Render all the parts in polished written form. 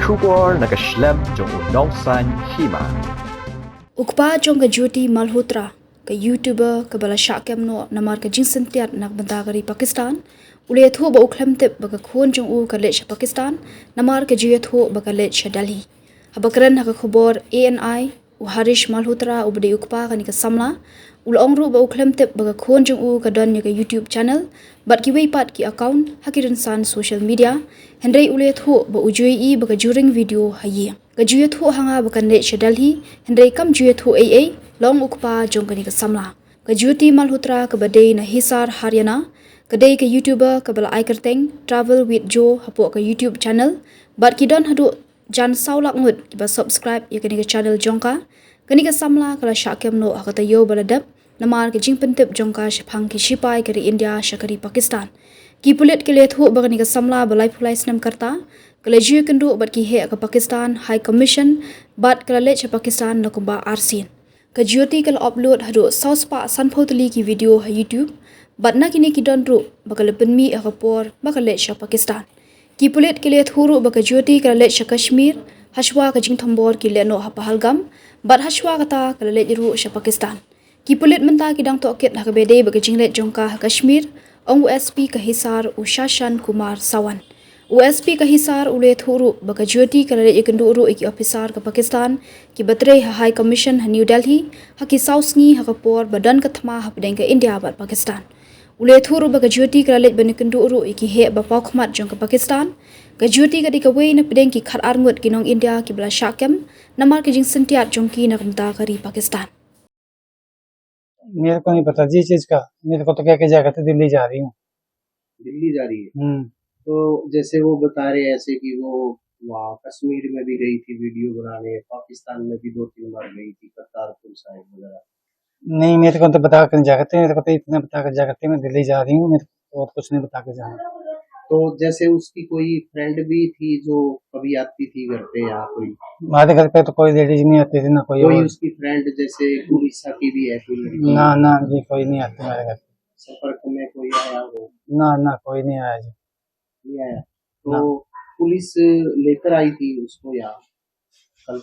Shubor nakaslem jong unongsan Hima. Ukpa jong ka Jyoti Malhotra ka YouTuber ka bala syakem no namar ka jing Syntiat nak benta kari Pakistan. Ïathuh ba uklem tip baka khon jong u ka lech Pakistan namar ka Ïathuh baka lech Delhi. Habakran haka khobor ANI u Harish Malhotra u bade ukpa ka ni ka samla ulong ru ba uklem tip baka khon jong u ka don ka YouTube channel bat ki weipat ki account hakirin san social media hendrai Ïathuh ba ujui I baka juring video hayi ka Ïathuh hanga baka lech Delhi hendrai kam Ïathuh AA long ukpa jong ka ni ka samla ka Jyoti Malhotra ka bade na Hisar Haryana kadai ka YouTuber ka bala aikerteng travel with Joe hapo ka YouTube channel bat ki don hadu jan saulak ngut ki ba subscribe ya ka ni ka channel jongka kani ka samla kala syakem no hakata yo baladap namar ka jing pentip jongka shphang ki shipai kari India shakari Pakistan ki pulit ke Ïathuh ba kani ka samla balai pulai snam karta kala jiu kendu bat ki he ka Pakistan High Commission bat kala lech Pakistan na kumba arsin ka Jyoti kala upload hadu sauspa sanphotli ki video ha YouTube bat na kini ki don ru bakal penmi akapor bakal lech Pakistan ki pulit ke Ïathuh ru baka Jyoti kala lech Kashmir hashwa ka jing thambor ki leno ha Pahalgam bat hashwa kata kala lech ru Pakistan ki pulit menta ki dang tokit ha bede baka jing lech jongka Kashmir ong USP ka Hisar u Shashan Kumar Sawan USP ka Hisar u Ïathuh ru baka Jyoti kala lech ikendu ru iki officer ka Pakistan ki batre ha High Commission ha New Delhi ha ki sausngi ha kapor badan ka thma ha pedeng ka India bat Pakistan Ïathuh ru baka Jyoti kala lech banikendu ru iki he ba paukmat jong ka Pakistan ka Jyoti ka dikawei na pedeng ki khat arngut kinong India ki bala syakem namar ki jing Syntiat jong ki na kumta kari Pakistan मेरे को नहीं पता जी चीज का मेरे को तो क्या क्या कहते दिल्ली जा रही हूँ दिल्ली जा रही है तो जैसे वो बता रहे हैं ऐसे कि वो वहाँ कश्मीर में भी गई थी वीडियो बनाने पाकिस्तान में भी 2-3 बार गई थी करतारपुर साहिब वगैरह नहीं मेरे को तो बता कर जा करते मेरे को तो इतना बता कर जा करते मैं दिल्ली जा रही हूँ मेरे को और कुछ नहीं बता कर जाना तो जैसे उसकी कोई फ्रेंड भी थी जो कभी आती थी घर पे या कोई हमारे घर पे तो कोई लेडीज नहीं आती थी ना कोई और उसकी फ्रेंड जैसे उड़ीसा की भी है कोई लड़की ना ना जी कोई नहीं आती हमारे घर संपर्क में कोई आया हो ना ना कोई नहीं आया जी नहीं आया तो पुलिस लेकर आई थी उसको यहाँ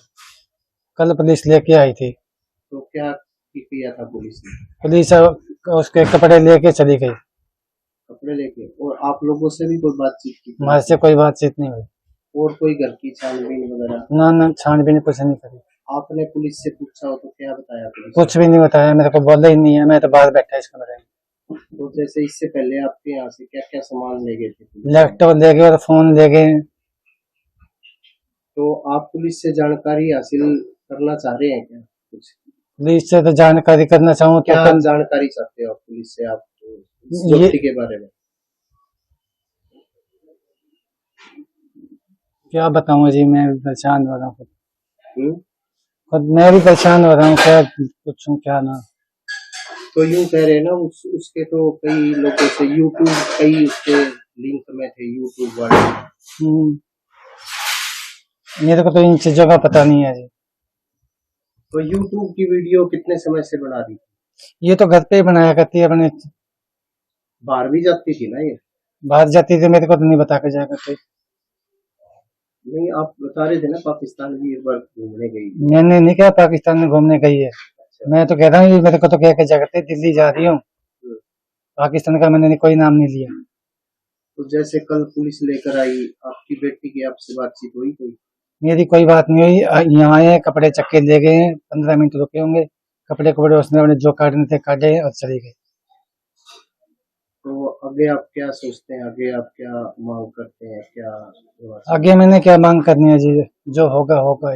कल पुलिस लेके आई थी तो क्या किया था पुलिस ने पुलिस उसके कपड़े लेके चली गई कपड़े लेके और आप लोगों से भी कोई बातचीत की हमारे से कोई बातचीत नहीं हुई और कोई घर की छानबीन वगैरह ना ना छानबीन कुछ नहीं करी आपने पुलिस से पूछा हो तो क्या बताया पुलिस कुछ भी नहीं बताया मेरे को बोला ही नहीं है मैं तो बाहर बैठा इस कमरे में तो जैसे इससे पहले आपके यहाँ से क्या क्या सामान ले गए थे लैपटॉप ले गए और फोन ले गए तो आप पुलिस से जानकारी हासिल करना चाह रहे हैं क्या कुछ पुलिस से तो जानकारी करना चाहूँ क्या जानकारी चाहते हो आप पुलिस से आप के बारे में क्या बताऊँ जी मैं भी परेशान हो रहा हूँ खुद मैं भी परेशान हो रहा हूँ क्या पूछूं क्या ना तो यूं कह रहे हैं ना उसके तो कई लोगों से यूट्यूब कई उसके लिंक में थे यूट्यूब वाले मेरे को तो इन चीजों का पता नहीं है जी तो यूट्यूब की वीडियो कितने समय से बना दी ये तो घर पे ही बनाया करती है अपने बाहर भी जाती थी ना ये बाहर जाती थी मेरे को तो नहीं बता के जाया करती नहीं आप बता रहे थे ना पाकिस्तान भी एक बार घूमने गई मैंने नहीं कहा पाकिस्तान में घूमने गई है अच्छा। मैं तो कह रहा हूँ मेरे को तो कह के जा करते दिल्ली जा रही हूँ पाकिस्तान का मैंने कोई नाम नहीं लिया तो जैसे कल पुलिस लेकर आई आपकी बेटी की आपसे बातचीत हुई कोई मेरी कोई बात नहीं हुई यहाँ आए कपड़े चक्के ले गए 15 मिनट रुके होंगे कपड़े कपड़े उसने अपने जो काटने थे काटे और चली गई तो आगे आप क्या सोचते हैं आगे आप क्या मांग करते हैं क्या आगे मैंने क्या मांग करनी है जी जो होगा होगा